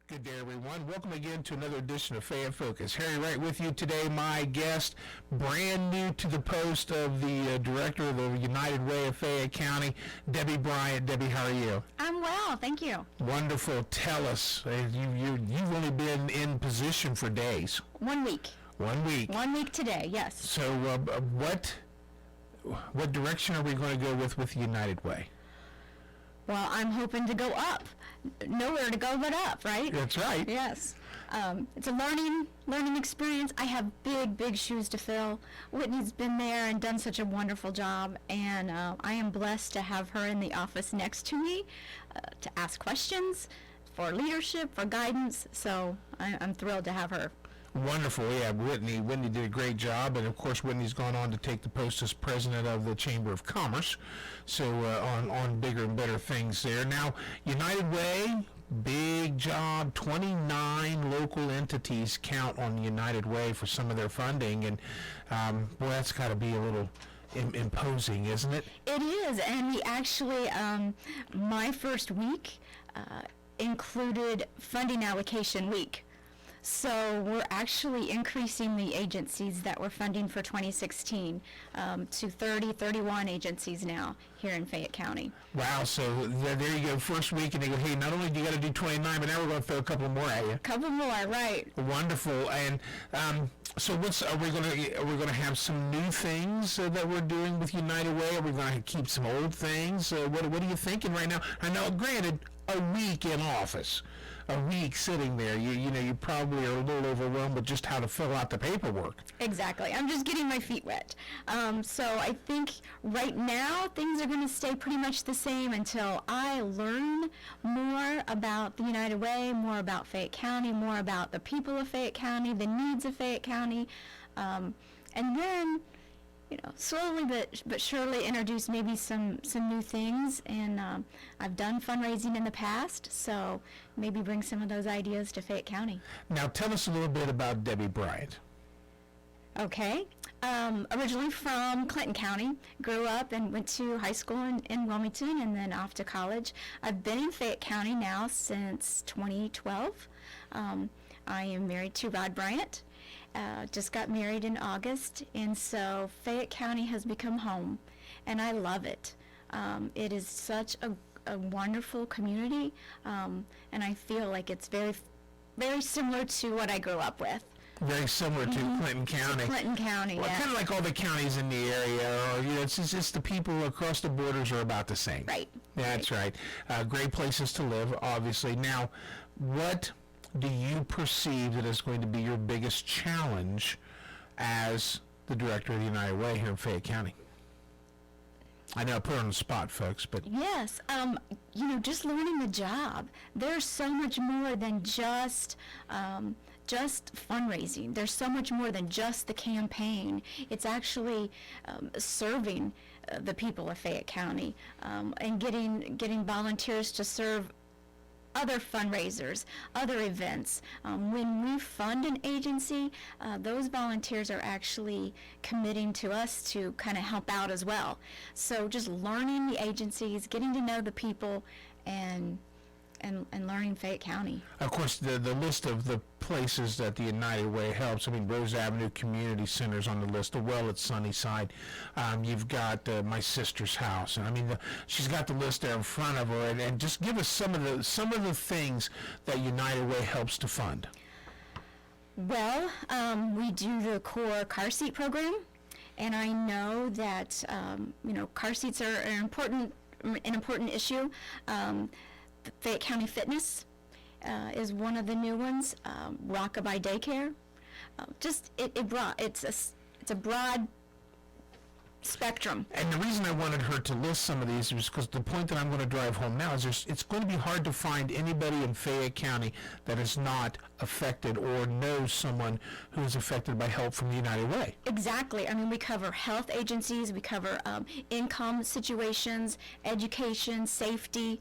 Good day, everyone. Welcome again to another edition of Fayette Focus. Harry Wright with you today. My guest, brand new to the post of the director of the United Way of Fayette County, Debbie Bryant. Debbie, how are you? I'm well, thank you. Wonderful. Tell us, you've only been in position for days. 1 week. 1 week. 1 week today, yes. So what direction are we going to go with United Way? Well, I'm hoping to go up. Nowhere to go but up, right? That's right. Yes. It's a learning experience. I have big shoes to fill. Whitney's been there and done such a wonderful job, and I am blessed to have her in the office next to me to ask questions, for leadership, for guidance. So I'm thrilled to have her. Wonderful. Yeah, Whitney did a great job, and of course Whitney's gone on to take the post as president of the Chamber of Commerce, so on bigger and better things there. Now, United Way, big job. 29 local entities count on United Way for some of their funding, and boy, that's got to be a little imposing, isn't it? It is, and we actually, my first week included funding allocation week. So we're actually increasing the agencies that we're funding for 2016 to 31 agencies now here in Fayette County. Wow, so there you go, first week, and they go, hey, not only do you got to do 29, but now we're going to throw a couple more at you. A couple more, right. Wonderful. And so are we going to have some new things that we're doing with United Way? Are we going to keep some old things? What are you thinking right now? I know, granted, a week in office, a week sitting there, you probably are a little overwhelmed with just how to fill out the paperwork. Exactly. I'm just getting my feet wet. So I think right now things are going to stay pretty much the same until I learn more about the United Way, more about Fayette County, more about the people of Fayette County, the needs of Fayette County, and then slowly but surely introduce maybe some new things. And I've done fundraising in the past, so maybe bring some of those ideas to Fayette County. Now tell us a little bit about Debbie Bryant. Okay. Originally from Clinton County, grew up and went to high school in Wilmington and then off to college. I've been in Fayette County now since 2012. I am married to Rod Bryant. Just got married in August, and so Fayette County has become home, and I love it. It is such a wonderful community, and I feel like it's very, very similar to what I grew up with. Very similar to Clinton County. Clinton County, well, yeah. Kind of like all the counties in the area, or it's just the people across the borders are about the same. Right. That's right. Great places to live, obviously. Now, what do you perceive that is going to be your biggest challenge as the director of the United Way here in Fayette County? I know I put it on the spot, folks, but... Yes, just learning the job. There's so much more than just fundraising. There's so much more than just the campaign. It's actually serving the people of Fayette County and getting volunteers to serve other fundraisers, other events. When we fund an agency, those volunteers are actually committing to us to kind of help out as well. So just learning the agencies, getting to know the people, and learning Fayette County. Of course, the list of the places that the United Way helps, I mean, Rose Avenue Community Center's on the list, the well at Sunnyside. You've got my sister's house, and I mean, she's got the list there in front of her, and just give us some of the things that United Way helps to fund. Well, we do the core car seat program, and I know that car seats are an important issue. Fayette County Fitness is one of the new ones. Rockabye Daycare. It's a broad spectrum. And the reason I wanted her to list some of these was because the point that I'm going to drive home now is it's going to be hard to find anybody in Fayette County that is not affected or knows someone who is affected by help from the United Way. Exactly. I mean, we cover health agencies, we cover income situations, education, safety,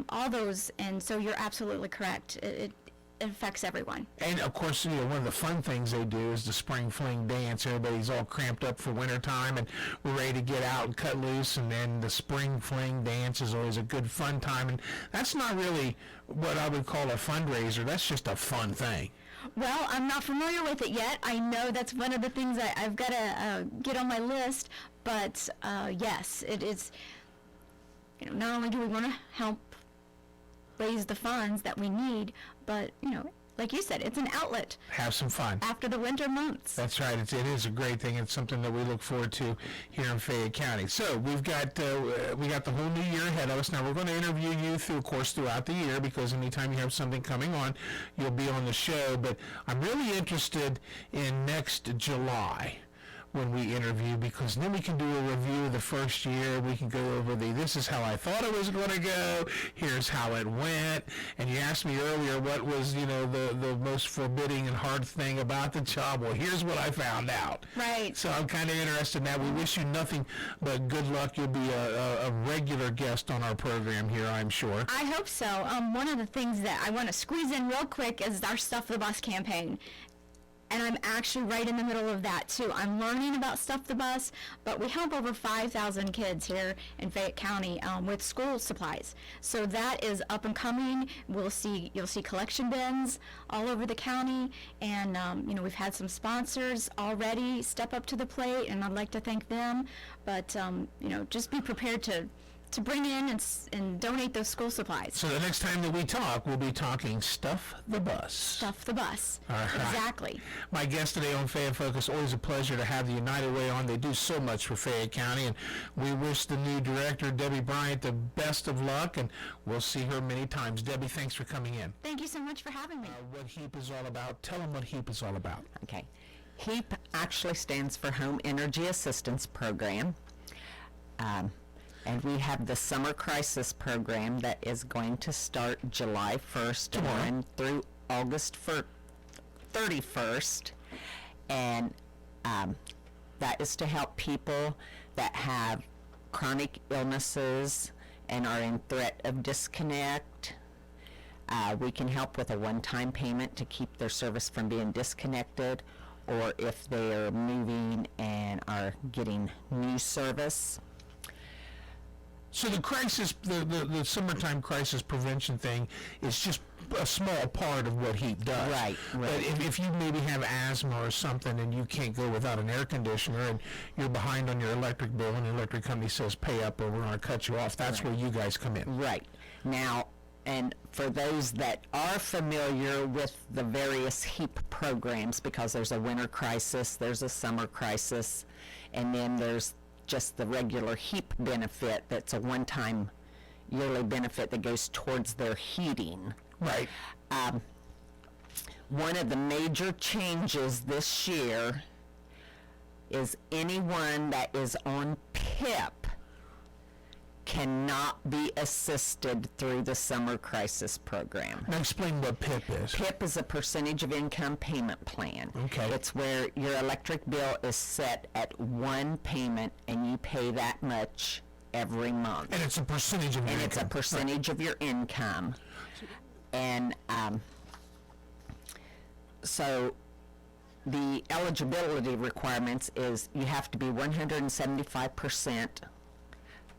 all those, and so you're absolutely correct. affects everyone. And of course, one of the fun things they do is the spring fling dance. Everybody's all cramped up for wintertime and we're ready to get out and cut loose, and then the spring fling dance is always a good fun time. And that's not really what I would call a fundraiser. That's just a fun thing. Well, I'm not familiar with it yet. I know that's one of the things I've got to get on my list, but yes, it is. Not only do we want to help raise the funds that we need, but like you said, it's an outlet. Have some fun after the winter months. That's right. It is a great thing. It's something that we look forward to here in Fayette County. So we got the whole new year ahead of us. Now we're going to interview you throughout the year, because anytime you have something coming on, you'll be on the show. But I'm really interested in next July when we interview, because then we can do a review of the first year. We can go over this is how I thought it was going to go, here's how it went. And you asked me earlier what was the most forbidding and hard thing about the job. Well, here's what I found out. Right. So I'm kind of interested in that. We wish you nothing but good luck. You'll be a regular guest on our program here, I'm sure. I hope so. One of the things that I want to squeeze in real quick is our Stuff the Bus campaign. And I'm actually right in the middle of that too. I'm learning about Stuff the Bus, but we help over 5,000 kids here in Fayette County with school supplies. So that is up and coming. You'll see collection bins all over the county, and we've had some sponsors already step up to the plate, and I'd like to thank them. But just be prepared to bring in and donate those school supplies. So the next time that we talk, we'll be talking Stuff the Bus. Stuff the Bus. All right. Exactly. My guest today on Fayette Focus, always a pleasure to have the United Way on. They do so much for Fayette County, and we wish the new director, Debbie Bryant, the best of luck, and we'll see her many times. Debbie, thanks for coming in. Thank you so much for having me. What HEAP is all about. Tell them what HEAP is all about. Okay. HEAP actually stands for Home Energy Assistance Program. And we have the Summer Crisis Program that is going to start July 1st and run through August 31st. And that is to help people that have chronic illnesses and are in threat of disconnect. We can help with a one-time payment to keep their service from being disconnected, or if they are moving and are getting new service. So the crisis, the summertime crisis prevention thing is just a small part of what HEAP does. Right. But if you maybe have asthma or something and you can't go without an air conditioner and you're behind on your electric bill and the electric company says pay up or we're going to cut you off, that's where you guys come in. Right. Now, and for those that are familiar with the various HEAP programs, because there's a winter crisis, there's a summer crisis, and then there's just the regular HEAP benefit that's a one-time yearly benefit that goes towards their heating. Right. One of the major changes this year is anyone that is on PIP cannot be assisted through the Summer Crisis Program. Now explain what PIP is. PIP is a percentage of income payment plan. Okay. It's where your electric bill is set at one payment and you pay that much every month. And it's a percentage of your And it's a income. percentage of your income. And so the eligibility requirements is you have to be 175%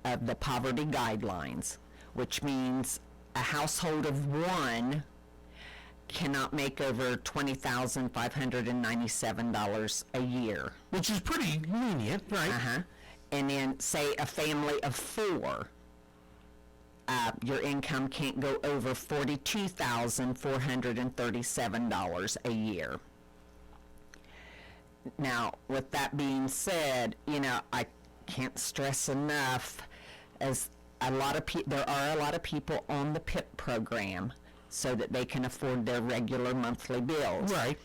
of the poverty guidelines, which means a household of one cannot make over $20,597 a year. Which is pretty lenient, right? And then say a family of four, your income can't go over $42,437 a year. Now, with that being said, I can't stress enough, as there are a lot of people on the PIP program so that they can afford their regular monthly bills. Right.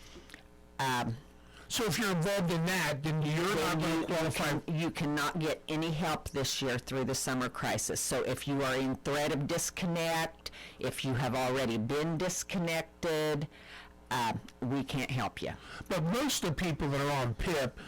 So if you're involved in that, then you're not going to qualify. You cannot get any help this year through the summer crisis. So if you are in threat of disconnect, if you have already been disconnected, we can't help you. But most of the people that are on PIP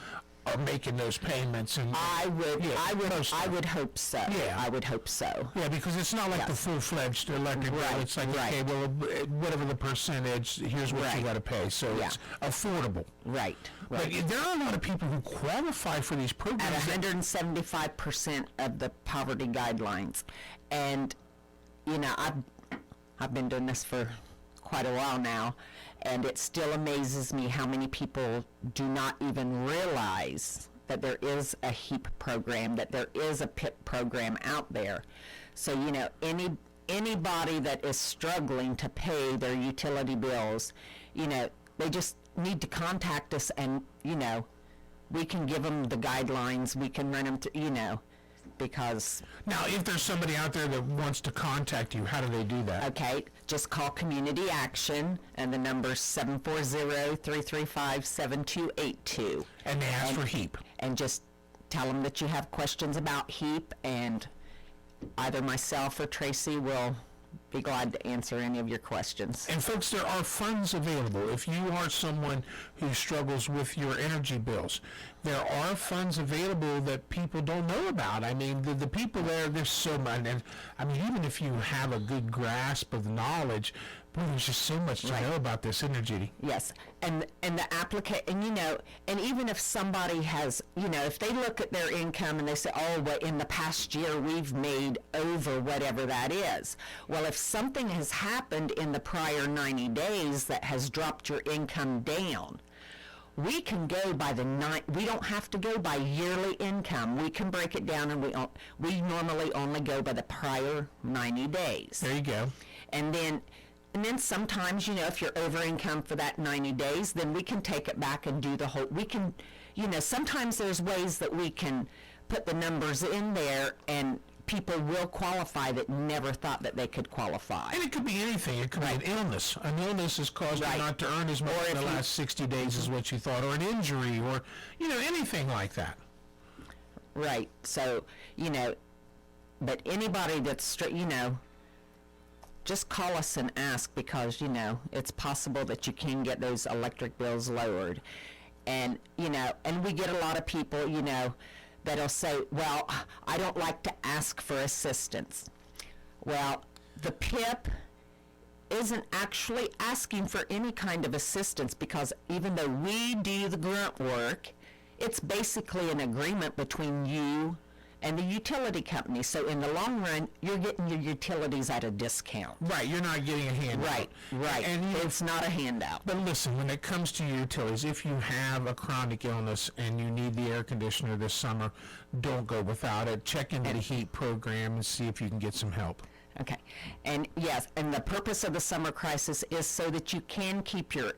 are making those payments. And I would most of hope so. Yeah. I would hope so. yeah, because it's not like the Yes. full-fledged electric bill. Right, It's like, right. okay, well, whatever the percentage, here's what you Right. got to pay. So Yeah. it's affordable. Right. But Right. there are a lot of people who qualify for these At programs. 175% of the poverty guidelines. And, you know, I've been doing this for quite a while now, and it still amazes me how many people do not even realize that there is a HEAP program, that there is a PIP program out there. So, you know, anybody that is struggling to pay their utility bills, you know, they just need to contact us, and, you know, we can give them the guidelines, we can run them through, you know, because, Now, if there's somebody out there that wants to contact you, how do they do that? okay, just call Community Action, and the number's 740-335-7282. And they ask for HEAP. And just tell them that you have questions about HEAP, and either myself or Tracy will be glad to answer any of your questions. And folks, there are funds available. If you are someone who struggles with your energy bills, there are funds available that people don't know about. I mean, the people there's so much. And I mean, even if you have a good grasp of the knowledge, boy, there's just so much to Right. know about this, isn't there, Judy? Yes, and the and you know, and even if somebody has, you know, if they look at their income and they say, oh, well, in the past year we've made over whatever that is. Well, if something has happened in the prior 90 days that has dropped your income down, we can go by we don't have to go by yearly income. We can break it down, and we normally only go by the prior 90 days. There you go. And then sometimes, you know, if you're over income for that 90 days, then we can take it back and do the whole, we can, you know, sometimes there's ways that we can put the numbers in there, and people will qualify that never thought that they could qualify. And it could be anything. It could be an illness. An illness has caused you Right. not to earn as much Or in the if you- last 60 days as what you thought, or an injury, or, you know, anything like that. Right. So, you know, but anybody that's you know, just call us and ask, because, you know, it's possible that you can get those electric bills lowered. And, you know, and we get a lot of people, you know, that'll say, well, I don't like to ask for assistance. Well, the PIP isn't actually asking for any kind of assistance, because even though we do the grunt work, it's basically an agreement between you and the utility company. So in the long run, you're getting your utilities at a discount. Right, you're not getting a handout. Right. And It's not a handout. but listen, when it comes to your utilities, if you have a chronic illness and you need the air conditioner this summer, don't go without it. Check into the HEAP program and see if you can get some help. Okay. And yes, and the purpose of the summer crisis is so that you can keep your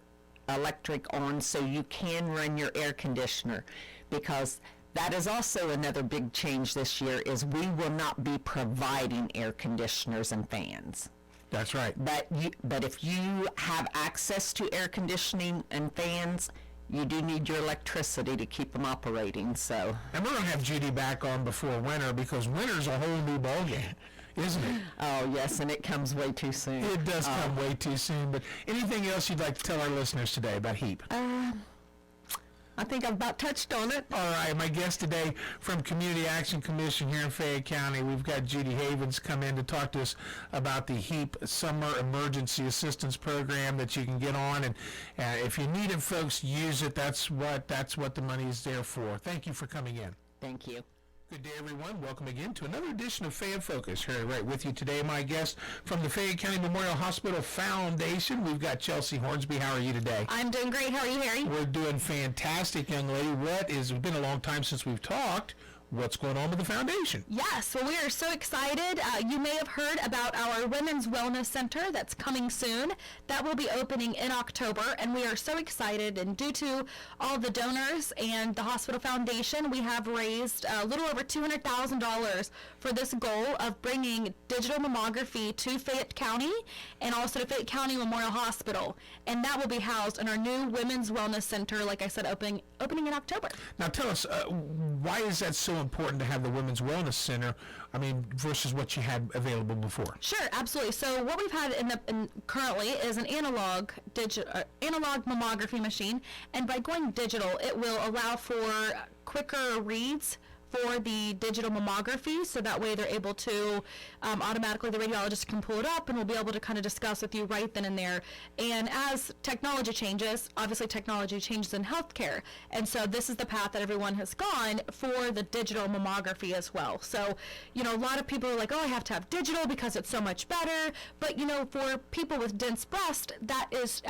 electric on, so you can run your air conditioner, because that is also another big change this year, is we will not be providing air conditioners and fans. That's right. But if you have access to air conditioning and fans, you do need your electricity to keep them operating. So, And we're going to have Judy back on before winter, because winter's a whole new ballgame, isn't it? oh yes, and it comes way too soon. It does come way too soon. But anything else you'd like to tell our listeners today about HEAP? I think I've about touched on it. All right, my guest today from Community Action Commission here in Fayette County, we've got Judy Havens come in to talk to us about the HEAP Summer Emergency Assistance Program that you can get on, and if you need it, folks, use it. That's what the money is there for. Thank you for coming in. Thank you. Good day, everyone. Welcome again to another edition of Fayette Focus. Here right with you today, my guest from the Fayette County Memorial Hospital Foundation. We've got Chelsea Hornsby. How are you today? I'm doing great. How are you, Harry? We're doing fantastic, young lady. It's been a long time since we've talked. What's going on with the foundation? Yes, well, we are so excited. You may have heard about our Women's Wellness Center that's coming soon. That will be opening in October, and we are so excited. And due to all the donors and the Hospital Foundation, we have raised a little over $200,000 for this goal of bringing digital mammography to Fayette County and also to Fayette County Memorial Hospital. And that will be housed in our new Women's Wellness Center, like I said, opening in October. Now tell us, why is that so so important to have the Women's Wellness Center, I mean, versus what you had available before? Sure, absolutely. So what we've had currently is an analog mammography machine, and by going digital, it will allow for quicker reads for the digital mammography, so that way they're able to automatically, the radiologist can pull it up and we'll be able to kind of discuss with you right then and there. And as technology changes, obviously technology changes in healthcare, and so this is the path that everyone has gone for the digital mammography as well. So, you know, a lot of people are like, oh, I have to have digital because it's so much better, but you know, for people with dense breast, that is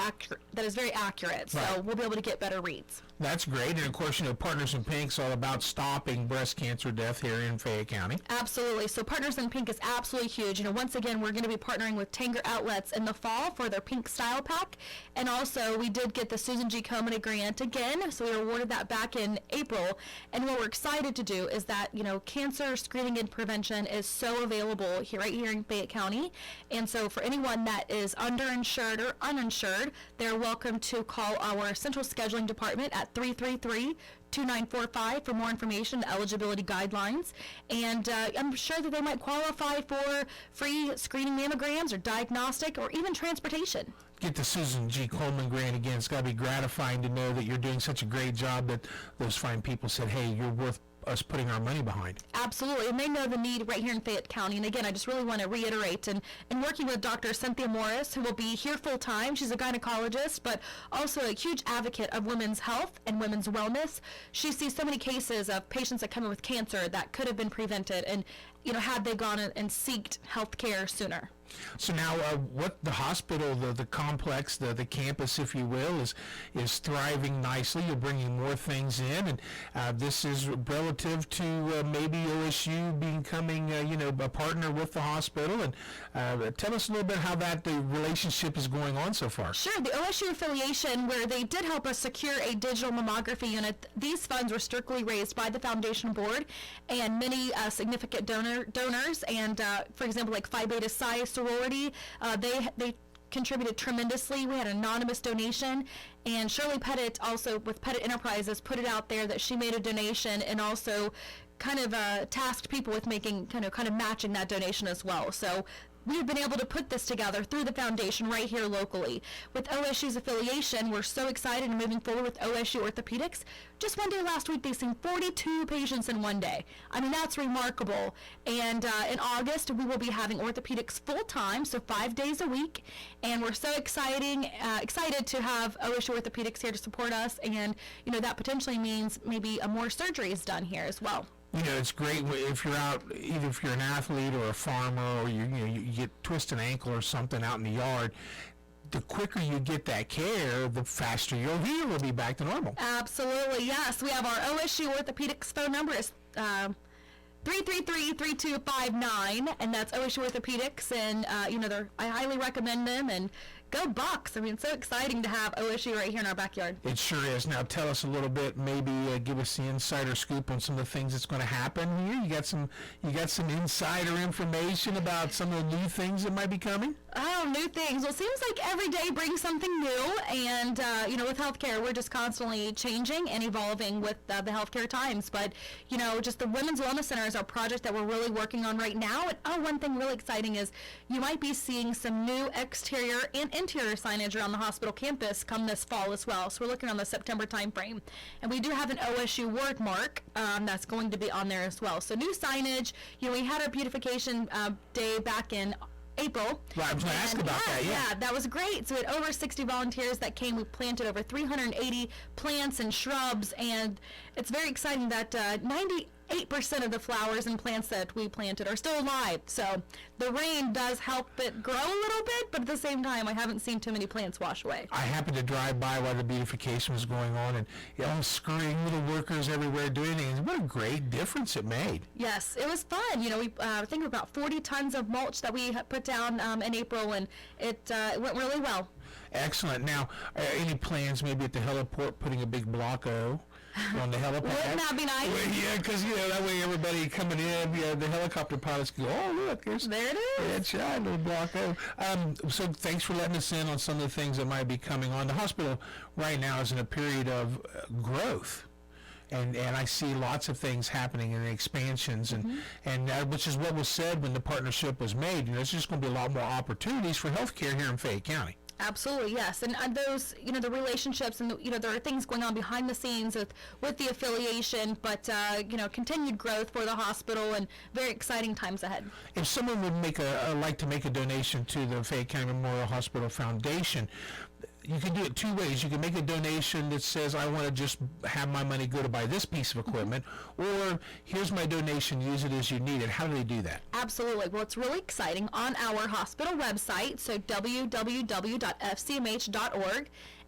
very accurate. So Right. we'll be able to get better reads. That's great. And of course, you know, Partners in Pink's all about stopping breast cancer death here in Fayette County. Absolutely. So Partners in Pink is absolutely huge. You know, once again, we're going to be partnering with Tanger Outlets in the fall for their Pink Style Pack. And also, we did get the Susan G. Komen grant again, so we were awarded that back in April. And what we're excited to do is that, you know, cancer screening and prevention is so available right here in Fayette County. And so for anyone that is underinsured or uninsured, they're welcome to call our central scheduling department at 333-2945 for more information, eligibility guidelines, and I'm sure that they might qualify for free screening mammograms or diagnostic or even transportation. Get the Susan G. Coleman grant again. It's got to be gratifying to know that you're doing such a great job that those fine people said, hey, you're worth us putting our money behind. Absolutely, and they know the need right here in Fayette County. And again, I just really want to reiterate, and working with Dr. Cynthia Morris, who will be here full time. She's a gynecologist, but also a huge advocate of women's health and women's wellness. She sees so many cases of patients that come in with cancer that could have been prevented, and you know, had they gone and sought health care sooner. So now, what the hospital, the complex, the campus, if you will, is thriving nicely. You're bringing more things in, and this is relative to maybe OSU becoming, a partner with the hospital. And tell us a little bit how the relationship is going on so far. Sure. The OSU affiliation, where they did help us secure a digital mammography unit, these funds were strictly raised by the foundation board and many significant donors. And for example, like Phi Beta Psi sorority, they contributed tremendously. We had an anonymous donation, and Shirley Pettit, also with Pettit Enterprises, put it out there that she made a donation, and also kind of tasked people with making kind of matching that donation as well. So we've been able to put this together through the foundation right here locally. With OSU's affiliation, we're so excited and moving forward with OSU Orthopedics. Just one day last week, they seen 42 patients in one day. I mean, that's remarkable. And in August, we will be having orthopedics full-time, so 5 days a week. And we're so excited to have OSU Orthopedics here to support us. And, you know, that potentially means maybe more surgeries done here as well. You know, it's great if you're out, either if you're an athlete or a farmer, or you get twist an ankle or something out in the yard. The quicker you get that care, the faster you'll heal. Will be back to normal. Absolutely, yes. We have our OSU Orthopedics phone number is 333-3259, and that's OSU Orthopedics. And I highly recommend them. And go Bucks! I mean, it's so exciting to have OSU right here in our backyard. It sure is. Now tell us a little bit, maybe give us the insider scoop on some of the things that's going to happen here. You got some insider information about some of the new things that might be coming? Oh, new things. Well, it seems like every day brings something new, and with healthcare, we're just constantly changing and evolving with the healthcare times. But just the Women's Wellness Center is our project that we're really working on right now. And one thing really exciting is you might be seeing some new exterior and interior signage around the hospital campus come this fall as well. So we're looking on the September timeframe, and we do have an OSU word mark that's going to be on there as well. So new signage. We had our beautification day back in April. Well, I was going to ask about that, Yeah, that was great. So we had over 60 volunteers that came. We planted over 380 plants and shrubs, and it's very exciting that 98% of the flowers and plants that we planted are still alive. So the rain does help it grow a little bit, but at the same time, I haven't seen too many plants wash away. I happened to drive by while the beautification was going on, and scurrying little workers everywhere doing it. What a great difference it made. Yes, it was fun. We I think about 40 tons of mulch that we put down in April, and it went really well. Excellent. Now, any plans maybe at the heliport putting a big block O on the helipad? Wouldn't that be nice? Well, yeah, because that way everybody coming in, the helicopter pilots can go, oh look, there it is. That's right, little block O. So thanks for letting us in on some of the things that might be coming on. The hospital right now is in a period of growth. and I see lots of things happening and expansions, and which is what was said when the partnership was made. You know, there's just going to be a lot more opportunities for healthcare here in Fayette County. Absolutely, yes. And those, the relationships and, there are things going on behind the scenes with the affiliation, but, continued growth for the hospital and very exciting times ahead. If someone would like to make a donation to the Fayette County Memorial Hospital Foundation, you can do it two ways. You can make a donation that says, I want to just have my money go to buy this piece of equipment, or here's my donation, use it as you need it. How do they do that? Absolutely. Well, it's really exciting. On our hospital website, so www.fcmh.org,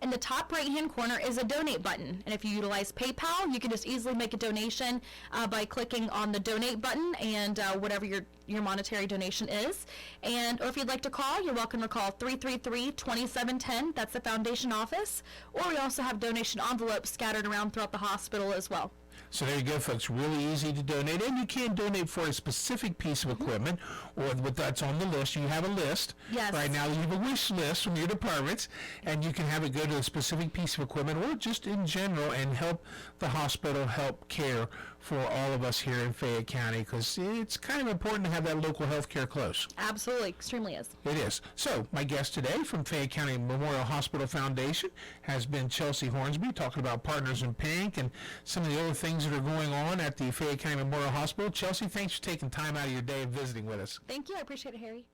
in the top right-hand corner is a donate button. And if you utilize PayPal, you can just easily make a donation by clicking on the donate button and whatever your monetary donation is. Or if you'd like to call, you're welcome to call 333-2710. That's the foundation office. Or we also have donation envelopes scattered around throughout the hospital as well. So there you go, folks. Really easy to donate. And you can donate for a specific piece of equipment or what that's on the list. You have a list. Yes. Right now you have a wish list from your departments, and you can have it go to a specific piece of equipment or just in general and help the hospital help care for all of us here in Fayette County, because it's kind of important to have that local health care close. Absolutely. Extremely is. It is. So my guest today from Fayette County Memorial Hospital Foundation has been Chelsea Hornsby, talking about Partners in Pink and some of the other things that are going on at the Fayette County Memorial Hospital. Chelsea, thanks for taking time out of your day and visiting with us. Thank you. I appreciate it, Harry.